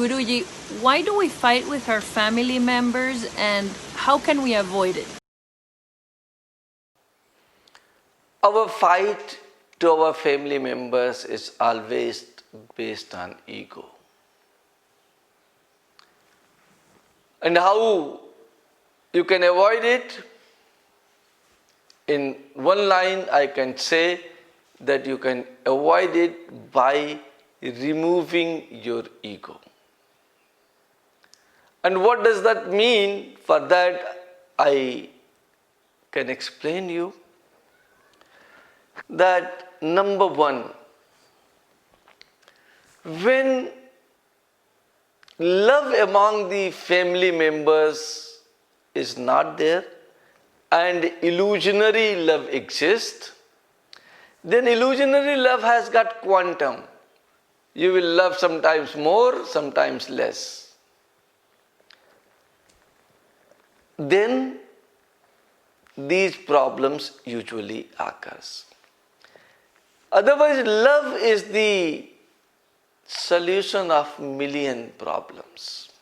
Guruji, why do we fight with our family members and how can we avoid it? Our fight to our family members is always based on ego. And how you can avoid it? In one line, I can say that you can avoid it by removing your ego. And what does that mean? For that, I can explain you that number one, when love among the family members is not there and illusionary love exists, then illusionary love has got quantum. You will love sometimes more, sometimes less. Then these problems usually occurs. Otherwise, love is the solution of million problems.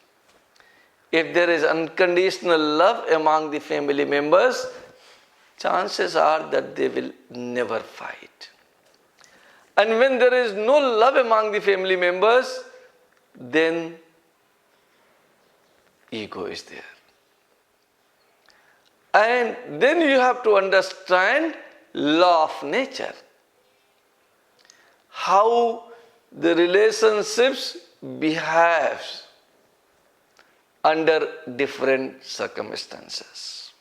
If there is unconditional love among the family members, chances are that they will never fight. And when there is no love among the family members, then ego is there. And then you have to understand law of nature. How the relationships behaves under different circumstances.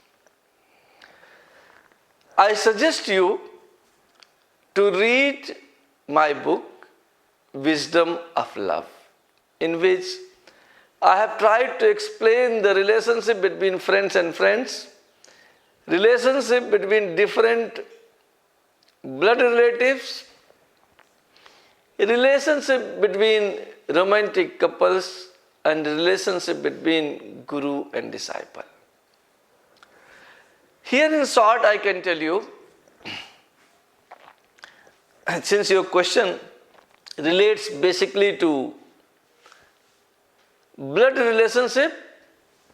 I suggest you to read my book, Wisdom of Love, in which I have tried to explain the relationship between friends and friends, relationship between different blood relatives, relationship between romantic couples, and relationship between guru and disciple. Here in short, I can tell you, since your question relates basically to blood relationship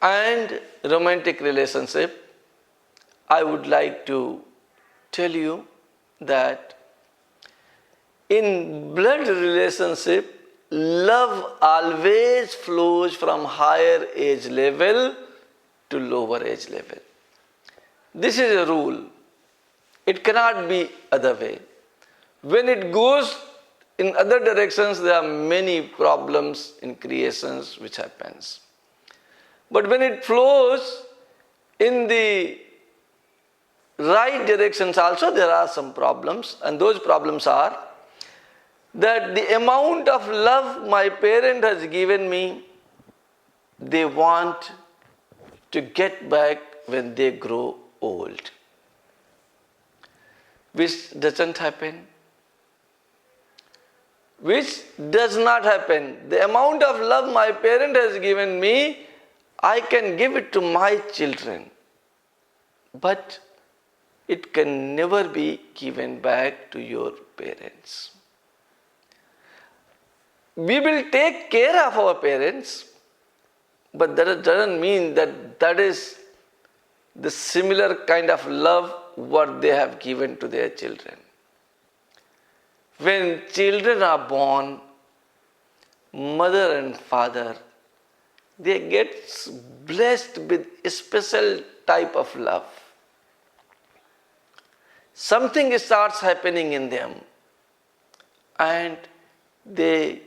and romantic relationship, I would like to tell you that in blood relationship, love always flows from higher age level to lower age level. This is a rule. It cannot be other way. When it goes in other directions, there are many problems in creations which happens. But when it flows in the right directions also, there are some problems, and those problems are that the amount of love my parent has given me, they want to get back when they grow old, which doesn't happen. Which does not happen. The amount of love my parent has given me, I can give it to my children, but it can never be given back to your parents. We will take care of our parents, but that doesn't mean that that is the similar kind of love what they have given to their children. When children are born, mother and father, they get blessed with a special type of love. Something starts happening in them, and they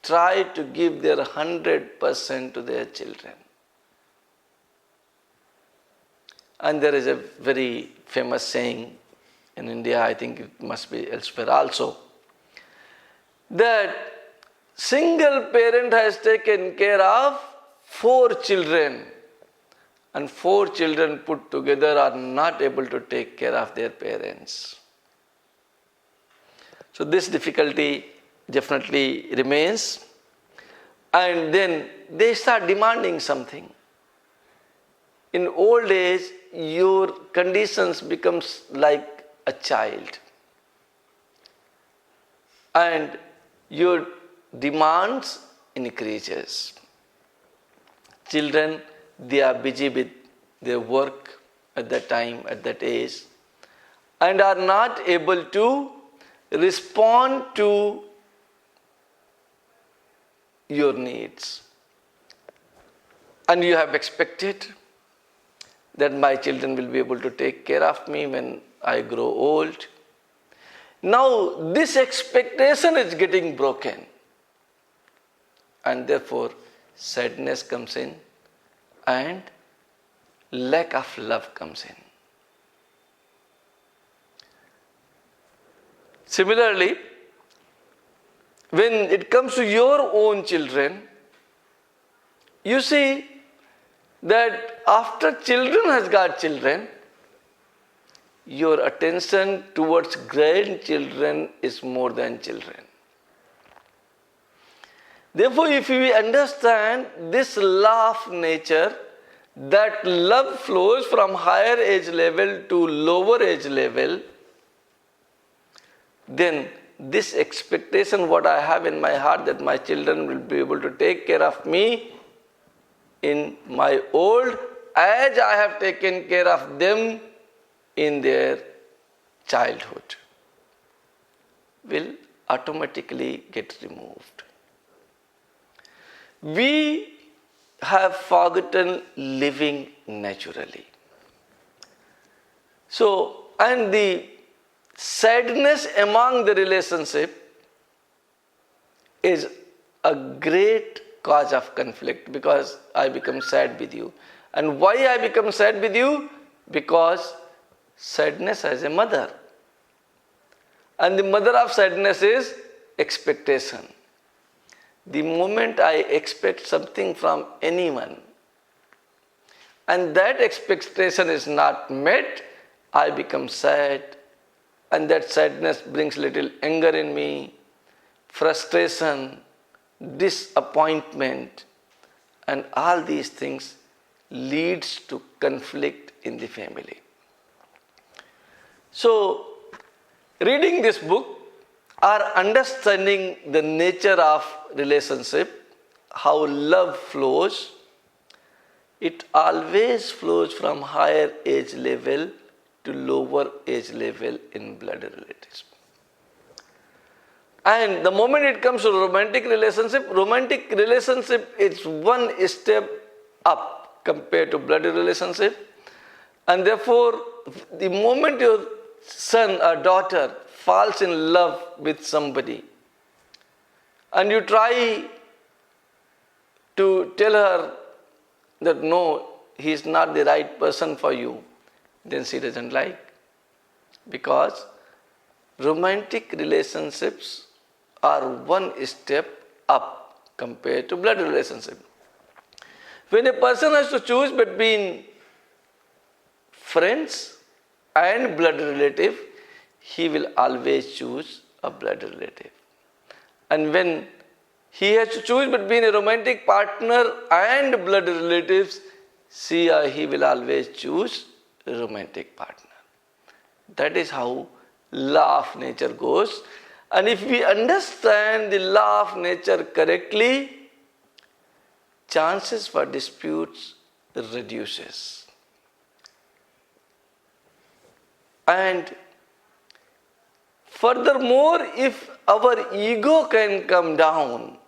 try to give their 100% to their children. And there is a very famous saying in India, I think it must be elsewhere also, that single parent has taken care of 4 children, and 4 children put together are not able to take care of their parents. So this difficulty definitely remains, and then they start demanding something. In old age, your conditions becomes like a child, and your demands increases. Children, they are busy with their work at that time, at that age, and are not able to respond to your needs. And you have expected that my children will be able to take care of me when I grow old. Now, this expectation is getting broken, and therefore sadness comes in and lack of love comes in. Similarly, when it comes to your own children, you see that after children has got children, your attention towards grandchildren is more than children. Therefore, if we understand this law of nature, that love flows from higher age level to lower age level, then this expectation what I have in my heart that my children will be able to take care of me in my old as I have taken care of them in their childhood will automatically get removed. We have forgotten living naturally. So, and the sadness among the relationship is a great cause of conflict because I become sad with you. And why I become sad with you? Because sadness has a mother. And the mother of sadness is expectation. The moment I expect something from anyone and that expectation is not met, I become sad, and that sadness brings little anger in me, frustration, disappointment, and all these things leads to conflict in the family. So, reading this book or understanding the nature of relationship, how love flows, it always flows from higher age level to lower age level in blood relatives. And the moment it comes to romantic relationship is one step up compared to blood relationship. And therefore, the moment your son or daughter falls in love with somebody and you try to tell her that no, he is not the right person for you, then she doesn't like. Because romantic relationships are one step up compared to blood relationship. When a person has to choose between friends and blood relative, he will always choose a blood relative. And when he has to choose between a romantic partner and blood relatives, she or he will always choose a romantic partner. That is how law of nature goes. And if we understand the law of nature correctly, chances for disputes reduces. And furthermore, if our ego can come down,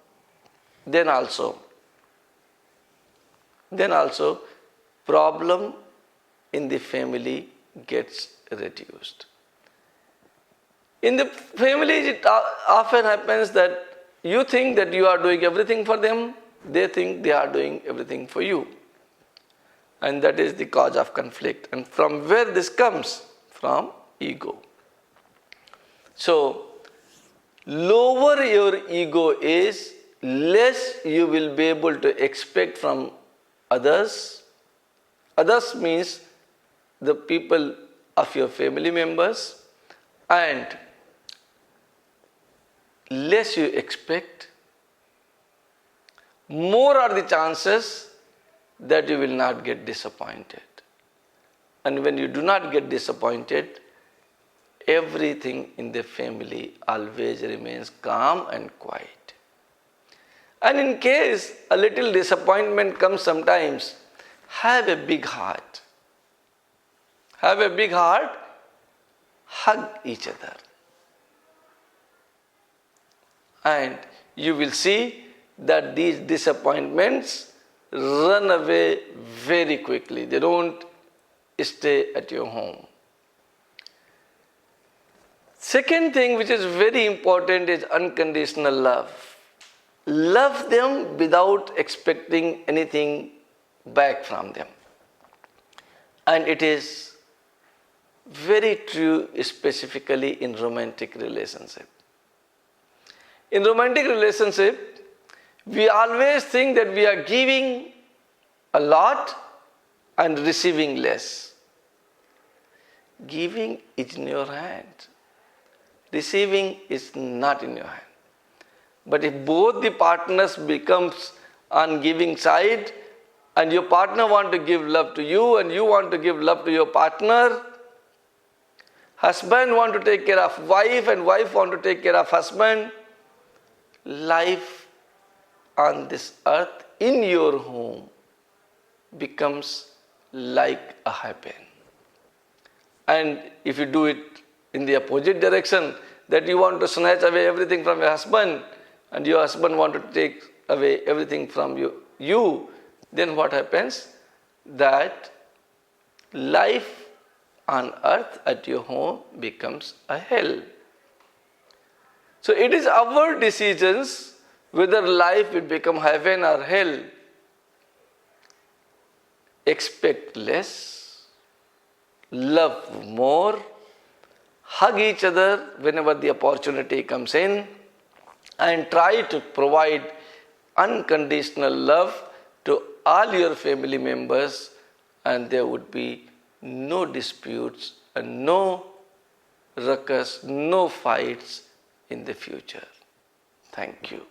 then also problem in the family gets reduced. In the families, it often happens that you think that you are doing everything for them, they think they are doing everything for you. And that is the cause of conflict. And from where this comes? From ego. So, lower your ego is, less you will be able to expect from others. Others means the people of your family members, and less you expect, more are the chances that you will not get disappointed. And when you do not get disappointed, everything in the family always remains calm and quiet. And in case a little disappointment comes sometimes, have a big heart. Have a big heart, hug each other. And you will see that these disappointments run away very quickly. They don't stay at your home. Second thing which is very important is unconditional love. Love them without expecting anything back from them. And it is very true specifically in romantic relationship. In romantic relationship, we always think that we are giving a lot and receiving less. Giving is in your hand. Receiving is not in your hand. But if both the partners becomes on giving side, and your partner want to give love to you and you want to give love to your partner, husband want to take care of wife and wife want to take care of husband, life on this earth in your home becomes like a heaven. And if you do it in the opposite direction, that you want to snatch away everything from your husband and your husband want to take away everything from you, then what happens? That life on earth at your home becomes a hell. So it is our decisions whether life will become heaven or hell. Expect less, love more, hug each other whenever the opportunity comes in, and try to provide unconditional love to all your family members, and there would be no disputes and no ruckus, no fights in the future. Thank you.